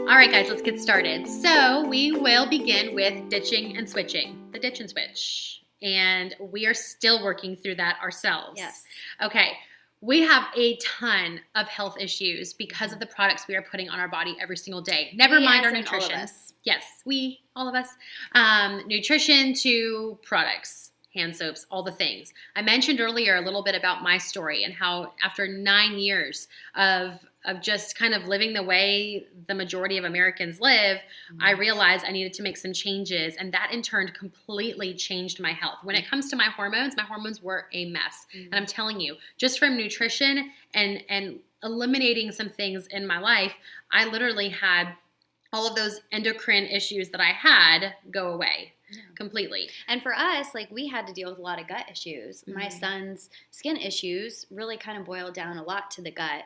All right, guys, let's get started. So we will begin with ditching and switching, the ditch and switch. And we are still working through that ourselves. Yes. Okay. We have a ton of health issues because of the products we are putting on our body every single day. Never mind our nutrition. All of us. Yes, all of us. Nutrition to products, hand soaps, all the things. I mentioned earlier a little bit about my story and how after 9 years of just kind of living the way the majority of Americans live, I realized I needed to make some changes, and that in turn completely changed my health. When it comes to my hormones were a mess. And I'm telling you, just from nutrition and eliminating some things in my life, I literally had all of those endocrine issues that I had go away. Yeah. Completely. And for us, we had to deal with a lot of gut issues. Mm-hmm. My son's skin issues really kind of boiled down a lot to the gut,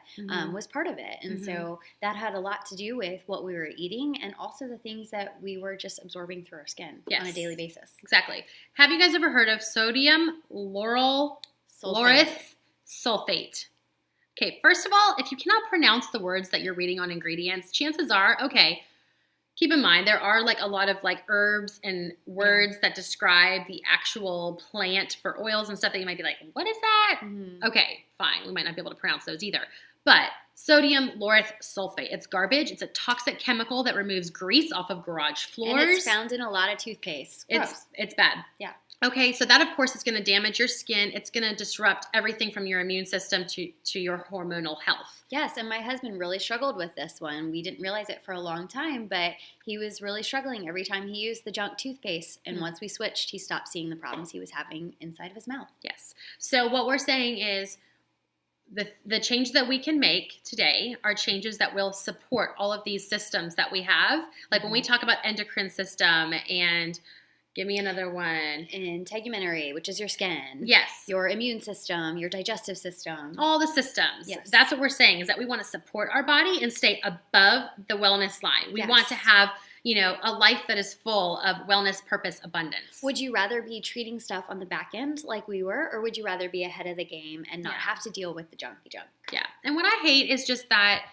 was part of it. And so that had a lot to do with what we were eating and also the things that we were just absorbing through our skin on a daily basis. Exactly. Have you guys ever heard of sodium lauryl sulfate? Okay, first of all, if you cannot pronounce the words that you're reading on ingredients, chances are, keep in mind, there are a lot of herbs and words that describe the actual plant for oils and stuff that you might be like, what is that? Mm-hmm. Okay, fine. We might not be able to pronounce those either. But sodium lauryl sulfate, it's garbage. It's a toxic chemical that removes grease off of garage floors. And it's found in a lot of toothpaste. It's bad. Yeah. Okay, so that, of course, is going to damage your skin. It's going to disrupt everything from your immune system to your hormonal health. Yes, and my husband really struggled with this one. We didn't realize it for a long time, but he was really struggling every time he used the junk toothpaste. And once we switched, he stopped seeing the problems he was having inside of his mouth. Yes. So what we're saying is the change that we can make today are changes that will support all of these systems that we have. Like when we talk about endocrine system and... Give me another one. Integumentary, which is your skin. Yes. Your immune system, your digestive system. All the systems. Yes. That's what we're saying, is that we want to support our body and stay above the wellness line. We want to have, a life that is full of wellness, purpose, abundance. Would you rather be treating stuff on the back end like we were, or would you rather be ahead of the game and not have to deal with the junky junk? Yeah. And what I hate is just that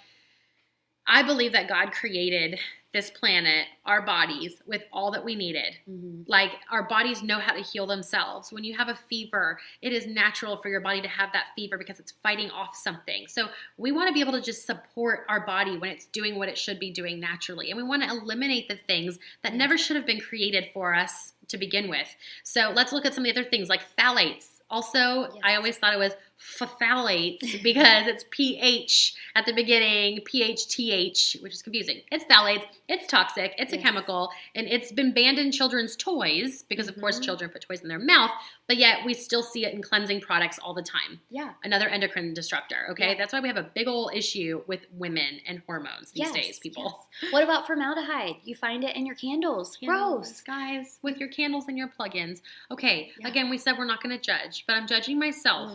I believe that God created this planet, our bodies, with all that we needed. Mm-hmm. Our bodies know how to heal themselves. When you have a fever, it is natural for your body to have that fever because it's fighting off something. So we want to be able to just support our body when it's doing what it should be doing naturally. And we want to eliminate the things that never should have been created for us to begin with. So let's look at some of the other things like phthalates. Also, I always thought it was phthalates because it's pH at the beginning, pH-TH, which is confusing. It's phthalates. It's toxic. It's a chemical. And it's been banned in children's toys because, of course, children put toys in their mouth. But yet we still see it in cleansing products all the time. Yeah. Another endocrine disruptor, okay? Yeah. That's why we have a big old issue with women and hormones these days, people. Yes. What about formaldehyde? You find it in your candles. Gross. Guys, with your candles and your plugins. Okay, again, we said we're not going to judge, but I'm judging myself.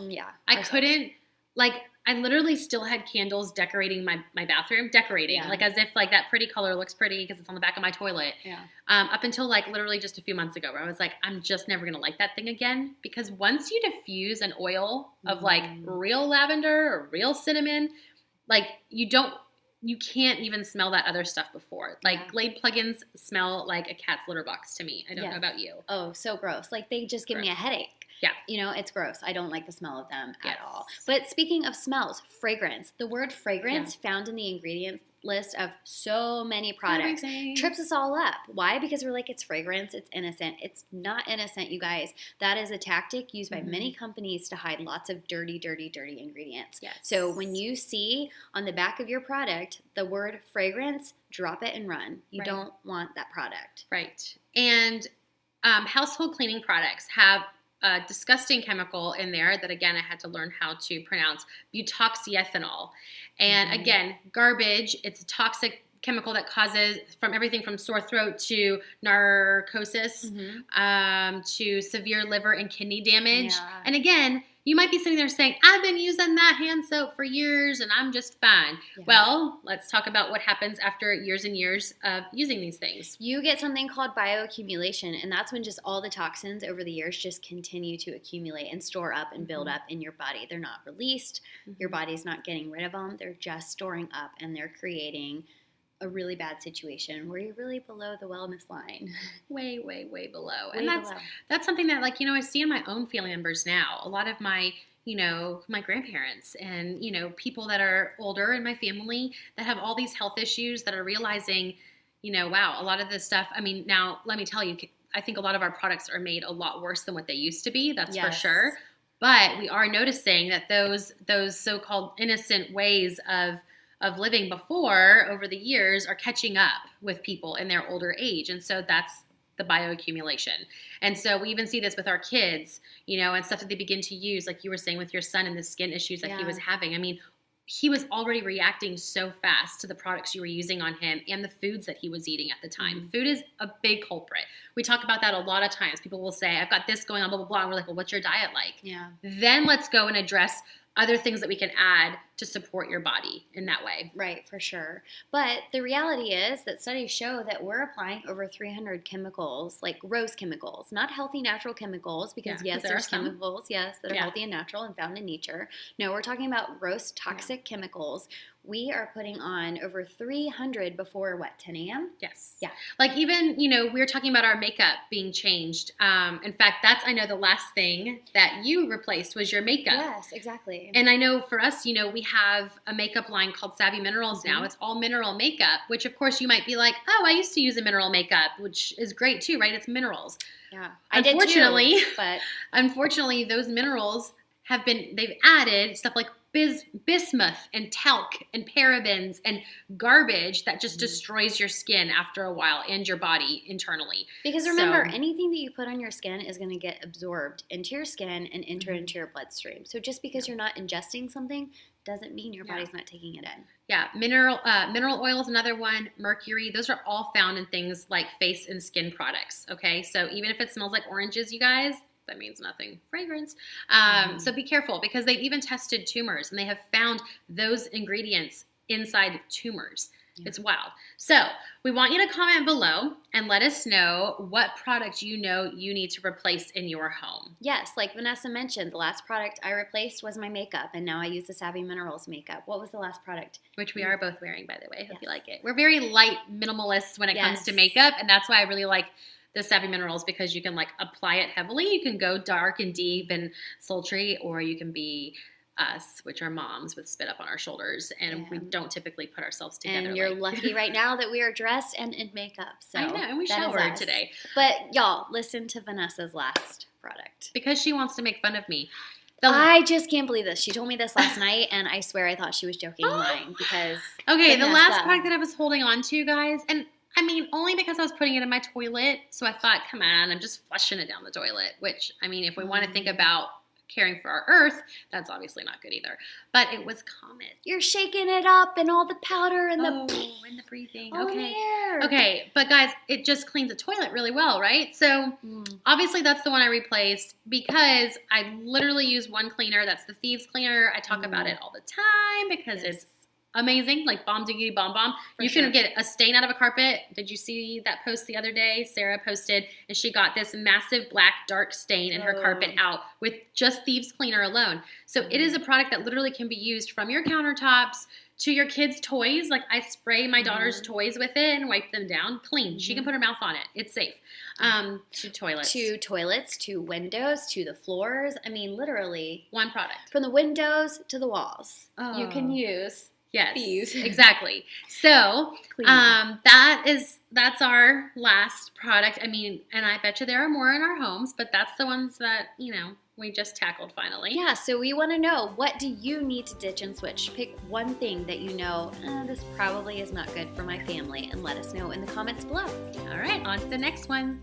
I couldn't, I literally still had candles decorating my bathroom, as if that pretty color looks pretty because it's on the back of my toilet. Yeah. Up until literally just a few months ago where I was like, I'm just never going to like that thing again, because once you diffuse an oil of real lavender or real cinnamon, you can't even smell that other stuff before. Glade plugins smell like a cat's litter box to me. I don't know about you. Oh, so gross. They just give me a headache. Yeah. It's gross. I don't like the smell of them at all. But speaking of smells, fragrance. The word fragrance found in the ingredients list of so many products trips us all up. Why? Because we're like, it's fragrance, it's innocent. It's not innocent, you guys. That is a tactic used by many companies to hide lots of dirty, dirty, dirty ingredients. Yes. So when you see on the back of your product the word fragrance, drop it and run. You don't want that product. Right. And household cleaning products have a disgusting chemical in there that, again, I had to learn how to pronounce, butoxyethanol. And again, garbage. It's a toxic chemical that causes from everything from sore throat to narcosis to severe liver and kidney damage. Yeah. And again, you might be sitting there saying, I've been using that hand soap for years and I'm just fine. Yeah. Well, let's talk about what happens after years and years of using these things. You get something called bioaccumulation, and that's when just all the toxins over the years just continue to accumulate and store up and build up in your body. They're not released. Your body's not getting rid of them. They're just storing up, and they're creating a really bad situation where you're really below the wellness line. Way, way, way below. Way And below. that's something that, like, I see in my own family members now. A lot of my, my grandparents and, people that are older in my family that have all these health issues that are realizing, wow, a lot of this stuff. I mean, now let me tell you, I think a lot of our products are made a lot worse than what they used to be. That's for sure. But we are noticing that those so-called innocent ways of living before over the years are catching up with people in their older age. And so that's the bioaccumulation. And so we even see this with our kids, and stuff that they begin to use, like you were saying with your son and the skin issues that he was having. I mean, he was already reacting so fast to the products you were using on him and the foods that he was eating at the time. Mm-hmm. Food is a big culprit. We talk about that a lot of times. People will say, I've got this going on, blah, blah, blah. And we're like, well, what's your diet like? Yeah. Then let's go and address other things that we can add to support your body in that way. Right, for sure. But the reality is that studies show that we're applying over 300 chemicals, like gross chemicals, not healthy natural chemicals, because yes, there's chemicals, that are healthy and natural and found in nature. No, we're talking about gross toxic chemicals. We are putting on over 300 before, 10 a.m.? Yes. Yeah. Like even, we were talking about our makeup being changed. In fact, that's, I know the last thing that you replaced was your makeup. Yes, exactly. And I know for us, we have a makeup line called Savvy Minerals now. It's all mineral makeup, which of course you might be like, oh, I used to use a mineral makeup, which is great too, right? It's minerals. Yeah. Unfortunately, I did too, but unfortunately, those minerals they've added stuff like bismuth and talc and parabens and garbage that just destroys your skin after a while and your body internally. Because remember, anything that you put on your skin is going to get absorbed into your skin and enter into your bloodstream. So just because you're not ingesting something doesn't mean your body's not taking it in. Yeah, mineral oil is another one. Mercury, those are all found in things like face and skin products. Okay, so even if it smells like oranges, you guys, that means nothing. Fragrance. So be careful, because they've even tested tumors and they have found those ingredients inside tumors. Yeah. It's wild. So we want you to comment below and let us know what product you need to replace in your home. Yes, like Vanessa mentioned, the last product I replaced was my makeup, and now I use the Savvy Minerals makeup. What was the last product? Which we are both wearing, by the way. I hope you like it. We're very light minimalists when it comes to makeup, and that's why I really like the Savvy Minerals, because you can apply it heavily. You can go dark and deep and sultry, or you can be us, which are moms with spit up on our shoulders, and we don't typically put ourselves together. And you're lucky right now that we are dressed and in makeup. So I know, and we showered today. But y'all, listen to Vanessa's last product. Because she wants to make fun of me. I just can't believe this. She told me this last night, and I swear I thought she was joking and lying, because the last product that I was holding on to, guys, and I mean, only because I was putting it in my toilet, so I thought, come on, I'm just flushing it down the toilet, which, I mean, if we want to think about caring for our earth, that's obviously not good either. But it was Comet. You're shaking it up and all the powder and and the breathing. Air. Okay, but guys, it just cleans the toilet really well, right? So obviously that's the one I replaced, because I literally use one cleaner. That's the Thieves Cleaner. I talk about it all the time because it's amazing, like bomb diggity bomb bomb. You can get a stain out of a carpet. Did you see that post the other day? Sarah posted, and she got this massive black dark stain in her carpet out with just Thieves Cleaner alone. So it is a product that literally can be used from your countertops to your kids' toys. Like, I spray my daughter's toys with it and wipe them down clean. She can put her mouth on it. It's safe. To toilets. To toilets, to windows, to the floors. I mean, literally. One product. From the windows to the walls. You can use. Yes, exactly. So that's our last product. I mean, and I bet you there are more in our homes, but that's the ones that, we just tackled finally. Yeah, so we want to know, what do you need to ditch and switch? Pick one thing that this probably is not good for my family, and let us know in the comments below. All right, on to the next one.